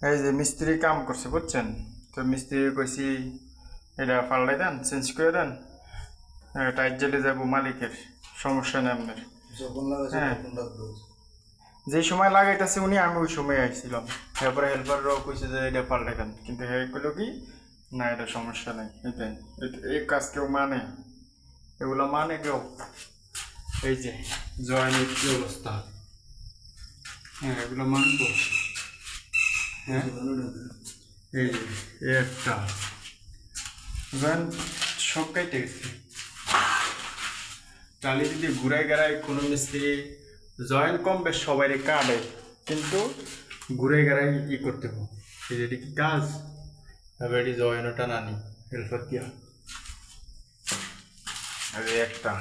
এই যে মিস্ত্রি কাম করছে বুঝছেন, তো মিস্ত্রি কইছি এটা পাল্টাই দেন, চেঞ্জ করে দেন, টাইট জেলে যাবো মালিকের, সমস্যা নেই আপনার। হ্যাঁ, যে সময় লাগাইতেছে উনি, আমি ওই সময় আইছিলাম। এরপরে হেল্পাররাও কইছে যে এটা পাল্টাই দেন, কিন্তু হ্যাঁ কইলো কি না এটা সমস্যা নেই। এটাই এই কাজ কেউ মানে, এগুলো মানে কেউ? এই যে জয়েনের কি অবস্থা, হ্যাঁ এগুলো মানবো? হ্যাঁ এই যে একটা জয়েন সব কাইটে গেছে। টালি যদি ঘুরাই গেড়াই কোনো মিস্ত্রি জয়েন কম বেশ সবাই কাটে, কিন্তু ঘুরে গেড়াই করতে হবে। এটা কি কাজ? এবার এটি জয়েন ওটা নানি হেল্পার দিয়া একটা।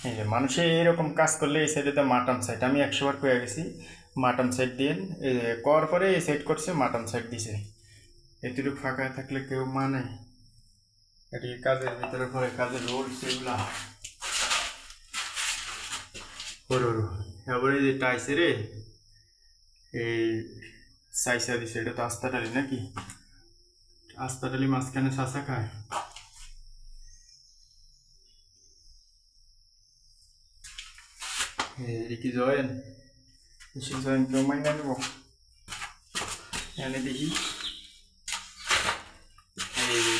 এই যে মানুষে এরকম কাজ করলে এই সাইডে তো মাটাম সাইড, আমি 100 বার কয়ে গেছি মাটাম সাইড দিয়ে, করার পরে এই সাইড করছে মাটাম সাইড দিছে। এতটুকু ফাঁকা থাকলে কেউ মানে? এটি কাজের ভিতরে পরে কাজের রোলস এগুলা এবারে যে টাইসে রে এই সাইসা দিছে, এটা তো আস্তা ডালি নাকি? আস্তা ডালি মাঝখানে শাসা খায়। এটা কি জয়েন? এসে জয়েন কেউ মাইনা নেব? এনে দেখি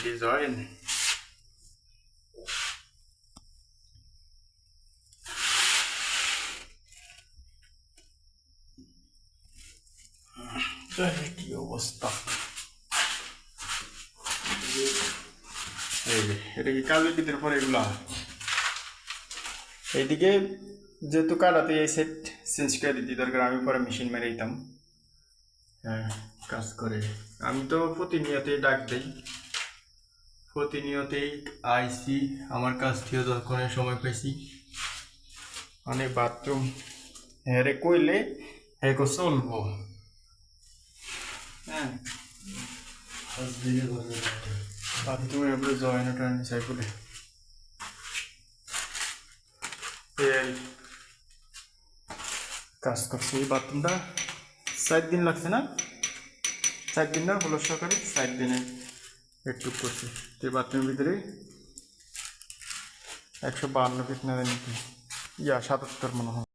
এই জয়েন। কি অবস্থা, এই যে এটা কি কাজের ভিতরে পরে এগুলা? এইদিকে যেহেতু কাটাতে এই সেট চেঞ্জ করে দিতে দরকার, আমি পরে মেশিন মেরে দিতাম। হ্যাঁ কাজ করে, আমি তো প্রতিনিয়তই ডাক দিই, প্রতিনিয়তই আইসি, আমার কাছ থেকে যখন সময় পাইছি। মানে বাথরুম হ্যাঁ রে কইলে হ্যাঁ চলবো। হ্যাঁ বাথরুমে এবারে জয়েন ওটা চাই বলে কাজ করছে। এই বাথরুমটা 4 দিন লাগছে না, 4 দিন না হলো সরকারি, 4 দিনে একটু করছে। তো এই বাথরুমের ভিতরে 152 ফিট না জানি কি 77 মনে হয়।